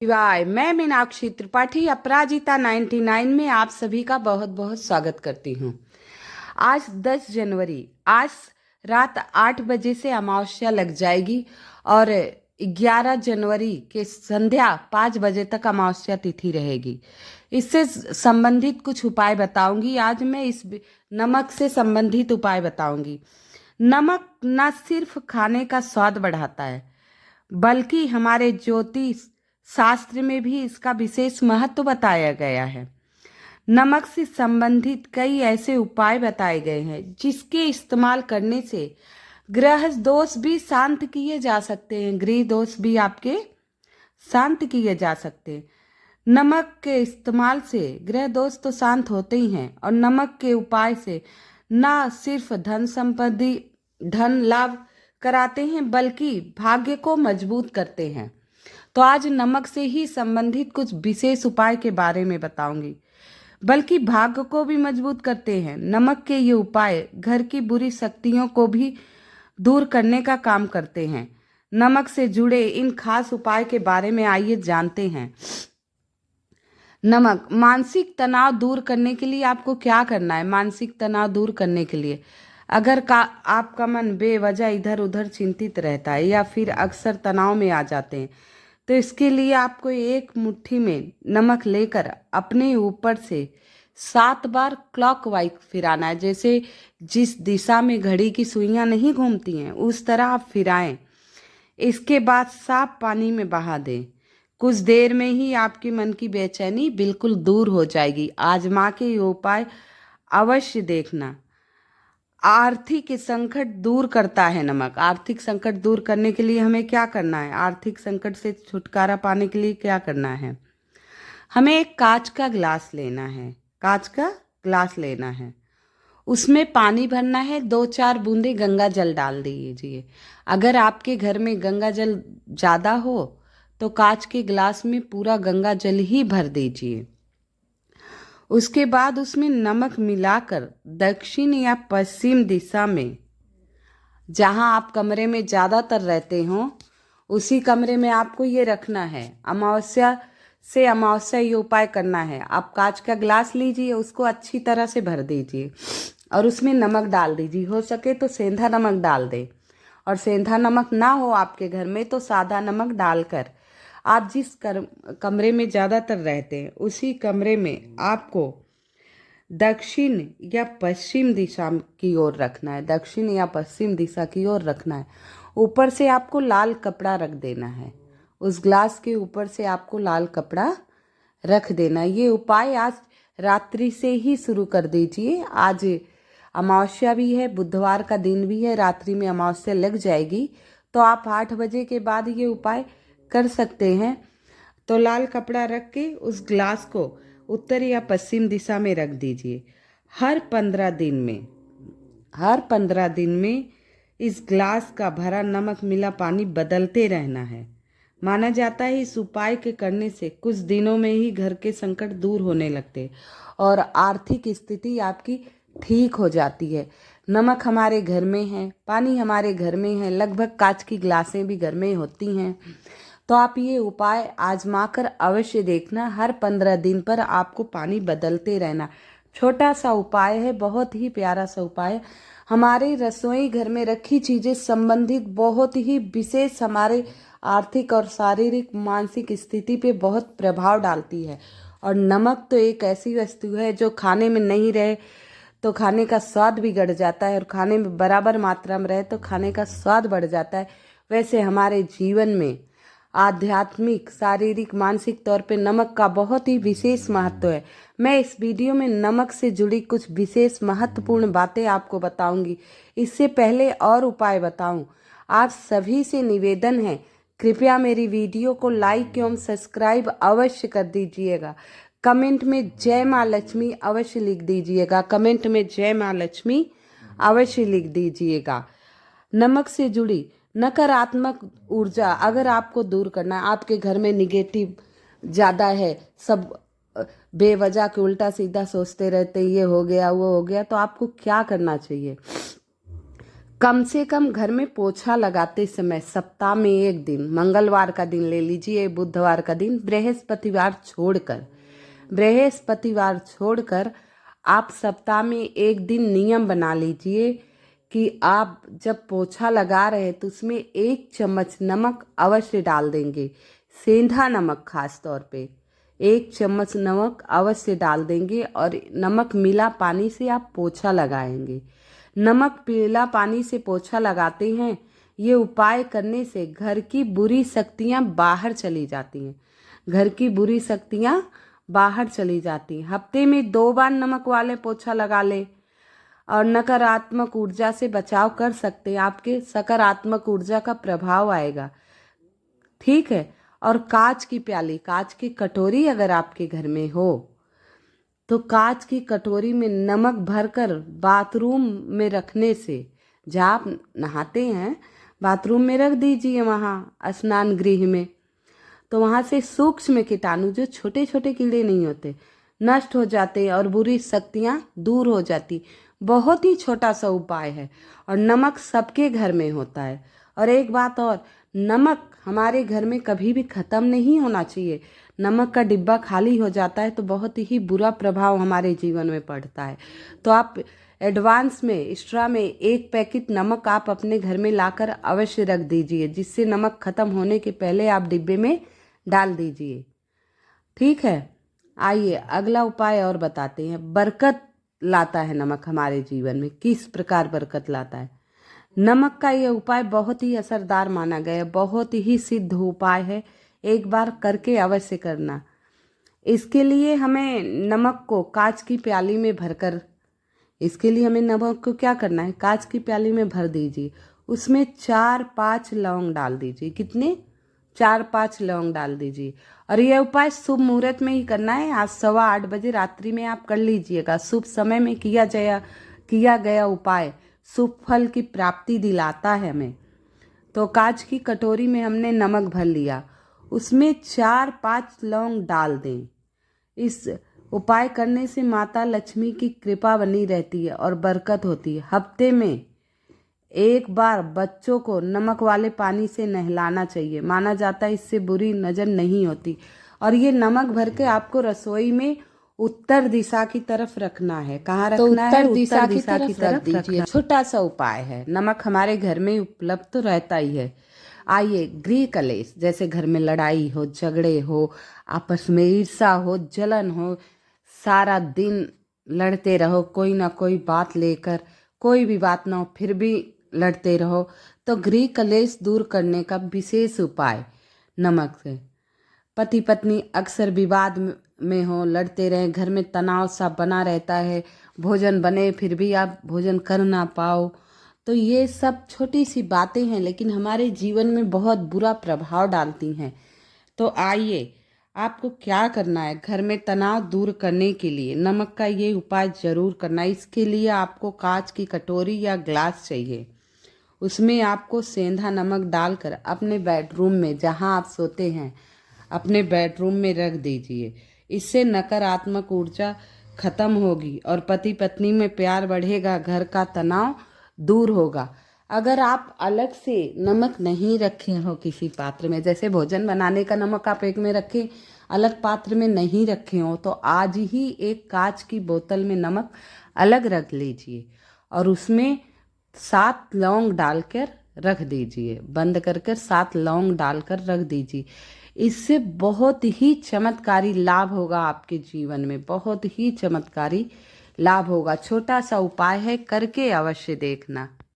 शिवाय। मैं मीनाक्षी त्रिपाठी अपराजिता 99 में आप सभी का बहुत बहुत स्वागत करती हूँ। आज 10 जनवरी, आज रात 8 बजे से अमावस्या लग जाएगी और 11 जनवरी के संध्या 5 बजे तक अमावस्या तिथि रहेगी। इससे संबंधित कुछ उपाय बताऊंगी। आज मैं इस नमक से संबंधित उपाय बताऊंगी। नमक न सिर्फ खाने का स्वाद बढ़ाता है, बल्कि हमारे ज्योतिष शास्त्र में भी इसका विशेष महत्व बताया गया है। नमक से संबंधित कई ऐसे उपाय बताए गए हैं जिसके इस्तेमाल करने से ग्रह दोष भी शांत किए जा सकते हैं। गृह दोष भी आपके शांत किए जा सकते हैं। नमक के इस्तेमाल से ग्रह दोष तो शांत होते ही हैं, और नमक के उपाय से न सिर्फ धन संपत्ति धन लाभ कराते हैं, बल्कि भाग्य को मजबूत करते हैं। तो आज नमक से ही संबंधित कुछ विशेष उपाय के बारे में बताऊंगी, बल्कि भाग्य को भी मजबूत करते हैं। नमक के ये उपाय घर की बुरी शक्तियों को भी दूर करने का काम करते हैं। नमक से जुड़े इन खास उपाय के बारे में आइए जानते हैं। नमक मानसिक तनाव दूर करने के लिए आपको क्या करना है? मानसिक तनाव दूर करने के लिए अगर आपका मन बेवजह इधर उधर चिंतित रहता है या फिर अक्सर तनाव में आ जाते हैं, तो इसके लिए आपको एक मुट्ठी में नमक लेकर अपने ऊपर से 7 बार क्लॉकवाइज फिराना है। जैसे जिस दिशा में घड़ी की सुइयां नहीं घूमती हैं, उस तरह आप फिराएं। इसके बाद साफ पानी में बहा दें। कुछ देर में ही आपके मन की बेचैनी बिल्कुल दूर हो जाएगी। आजमा के ये उपाय अवश्य देखना। आर्थिक संकट दूर करता है नमक। आर्थिक संकट दूर करने के लिए हमें क्या करना है? आर्थिक संकट से छुटकारा पाने के लिए क्या करना है? हमें एक कांच का गिलास लेना है। कांच का गिलास लेना है, उसमें पानी भरना है। 2-4 बूंदे गंगा जल डाल दीजिए। अगर आपके घर में गंगा जल ज़्यादा हो तो कांच के गिलास में पूरा गंगा जल ही भर दीजिए। उसके बाद उसमें नमक मिलाकर दक्षिण या पश्चिम दिशा में, जहां आप कमरे में ज़्यादातर रहते हो उसी कमरे में आपको ये रखना है। अमावस्या से अमावस्या ये उपाय करना है। आप कांच का गिलास लीजिए, उसको अच्छी तरह से भर दीजिए और उसमें नमक डाल दीजिए। हो सके तो सेंधा नमक डाल दें, और सेंधा नमक ना हो आपके घर में तो सादा नमक डालकर आप जिस कमरे में ज़्यादातर रहते हैं उसी कमरे में आपको दक्षिण या पश्चिम दिशा की ओर रखना है। दक्षिण या पश्चिम दिशा की ओर रखना है। ऊपर से आपको लाल कपड़ा रख देना है। उस ग्लास के ऊपर से आपको लाल कपड़ा रख देना है। ये उपाय आज रात्रि से ही शुरू कर दीजिए। आज अमावस्या भी है, बुधवार का दिन भी है, रात्रि में अमावस्या लग जाएगी, तो आप 8 बजे के बाद ये उपाय कर सकते हैं। तो लाल कपड़ा रख के उस ग्लास को उत्तर या पश्चिम दिशा में रख दीजिए। हर 15 दिन में इस ग्लास का भरा नमक मिला पानी बदलते रहना है। माना जाता है इस उपाय के करने से कुछ दिनों में ही घर के संकट दूर होने लगते और आर्थिक स्थिति आपकी ठीक हो जाती है। नमक हमारे घर में है, पानी हमारे घर में है, लगभग कांच की गिलासें भी घर में होती हैं। तो आप ये उपाय आजमा कर अवश्य देखना। हर 15 दिन पर आपको पानी बदलते रहना। छोटा सा उपाय है, बहुत ही प्यारा सा उपाय है। हमारे रसोई घर में रखी चीज़ें संबंधित बहुत ही विशेष हमारे आर्थिक और शारीरिक मानसिक स्थिति पे बहुत प्रभाव डालती है। और नमक तो एक ऐसी वस्तु है जो खाने में नहीं रहे तो खाने का स्वाद बिगड़ जाता है, और खाने में बराबर मात्रा में रहे तो खाने का स्वाद बढ़ जाता है। वैसे हमारे जीवन में आध्यात्मिक, शारीरिक, मानसिक तौर पे नमक का बहुत ही विशेष महत्व है। मैं इस वीडियो में नमक से जुड़ी कुछ विशेष महत्वपूर्ण बातें आपको बताऊंगी। इससे पहले और उपाय बताऊं, आप सभी से निवेदन है, कृपया मेरी वीडियो को लाइक एवं सब्सक्राइब अवश्य कर दीजिएगा। कमेंट में जय माँ लक्ष्मी अवश्य लिख दीजिएगा। कमेंट में जय माँ लक्ष्मी अवश्य लिख दीजिएगा। नमक से जुड़ी नकारात्मक ऊर्जा अगर आपको दूर करना है, आपके घर में निगेटिव ज़्यादा है, सब बेवजह के उल्टा सीधा सोचते रहते, ये हो गया वो हो गया, तो आपको क्या करना चाहिए? कम से कम घर में पोछा लगाते समय सप्ताह में एक दिन, मंगलवार का दिन ले लीजिए, बुधवार का दिन, बृहस्पतिवार छोड़कर आप सप्ताह में एक दिन नियम बना लीजिए कि आप जब पोछा लगा रहे तो उसमें 1 चम्मच नमक अवश्य डाल देंगे। सेंधा नमक खास तौर पे 1 चम्मच नमक अवश्य डाल देंगे और नमक मिला पानी से आप पोछा लगाएंगे। नमक मिला पानी से पोछा लगाते हैं, ये उपाय करने से घर की बुरी शक्तियाँ बाहर चली जाती हैं। घर की बुरी शक्तियाँ बाहर चली जाती हैं। हफ्ते में 2 बार नमक वाले पोछा लगा ले और नकारात्मक ऊर्जा से बचाव कर सकते हैं। आपके सकारात्मक ऊर्जा का प्रभाव आएगा, ठीक है। और कांच की प्याली, कांच की कटोरी अगर आपके घर में हो तो कांच की कटोरी में नमक भरकर बाथरूम में रखने से, जहाँ आप नहाते हैं बाथरूम में रख दीजिए, वहाँ स्नान गृह में, तो वहाँ से सूक्ष्म कीटाणु जो छोटे छोटे कीड़े नहीं होते नष्ट हो जाते और बुरी शक्तियाँ दूर हो जाती। बहुत ही छोटा सा उपाय है और नमक सबके घर में होता है। और एक बात और, नमक हमारे घर में कभी भी ख़त्म नहीं होना चाहिए। नमक का डिब्बा खाली हो जाता है तो बहुत ही बुरा प्रभाव हमारे जीवन में पड़ता है। तो आप एडवांस में एक्स्ट्रा में 1 पैकेट नमक आप अपने घर में लाकर अवश्य रख दीजिए, जिससे नमक ख़त्म होने के पहले आप डिब्बे में डाल दीजिए, ठीक है। आइए अगला उपाय और बताते हैं। बरकत लाता है नमक हमारे जीवन में। किस प्रकार बरकत लाता है? नमक का यह उपाय बहुत ही असरदार माना गया है, बहुत ही सिद्ध उपाय है। एक बार करके अवश्य करना। इसके लिए हमें नमक को कांच की प्याली में भरकर, इसके लिए हमें नमक को क्या करना है, कांच की प्याली में भर दीजिए। उसमें 4-5 लौंग डाल दीजिए। कितने? 4-5 लौंग डाल दीजिए। और यह उपाय शुभ मुहूर्त में ही करना है। आज 8:15 बजे रात्रि में आप कर लीजिएगा। शुभ समय में किया गया उपाय शुभ फल की प्राप्ति दिलाता है हमें। तो कांच की कटोरी में हमने नमक भर लिया, उसमें 4-5 लौंग डाल दें। इस उपाय करने से माता लक्ष्मी की कृपा बनी रहती है और बरकत होती है। हफ्ते में 1 बार बच्चों को नमक वाले पानी से नहलाना चाहिए। माना जाता है इससे बुरी नज़र नहीं होती। और ये नमक भर के आपको रसोई में उत्तर दिशा की तरफ रखना है। कहाँ रखना है? उत्तर दिशा की तरफ रख दीजिए। छोटा सा उपाय है। नमक हमारे घर में उपलब्ध तो रहता ही है। आइए, गृह कलेश, जैसे घर में लड़ाई हो, झगड़े हो, आपस में ईर्ष्या हो, जलन हो, सारा दिन लड़ते रहो कोई ना कोई बात लेकर, कोई भी बात ना हो फिर भी लड़ते रहो, तो गृह कलेश दूर करने का विशेष उपाय नमक से। पति पत्नी अक्सर विवाद में हो, लड़ते रहे, घर में तनाव सा बना रहता है, भोजन बने फिर भी आप भोजन कर ना पाओ, तो ये सब छोटी सी बातें हैं लेकिन हमारे जीवन में बहुत बुरा प्रभाव डालती हैं। तो आइए, आपको क्या करना है, घर में तनाव दूर करने के लिए नमक का ये उपाय जरूर करना है। इसके लिए आपको कांच की कटोरी या ग्लास चाहिए। उसमें आपको सेंधा नमक डालकर अपने बेडरूम में, जहां आप सोते हैं, अपने बेडरूम में रख दीजिए। इससे नकारात्मक ऊर्जा खत्म होगी और पति पत्नी में प्यार बढ़ेगा, घर का तनाव दूर होगा। अगर आप अलग से नमक नहीं रखे हो किसी पात्र में, जैसे भोजन बनाने का नमक आप एक में रखें, अलग पात्र में नहीं रखे हो, तो आज ही एक कांच की बोतल में नमक अलग रख लीजिए और उसमें 7 लौंग डालकर रख दीजिए। बंद करके 7 लौंग डालकर रख दीजिए। इससे बहुत ही चमत्कारी लाभ होगा आपके जीवन में, बहुत ही चमत्कारी लाभ होगा। छोटा सा उपाय है, करके अवश्य देखना।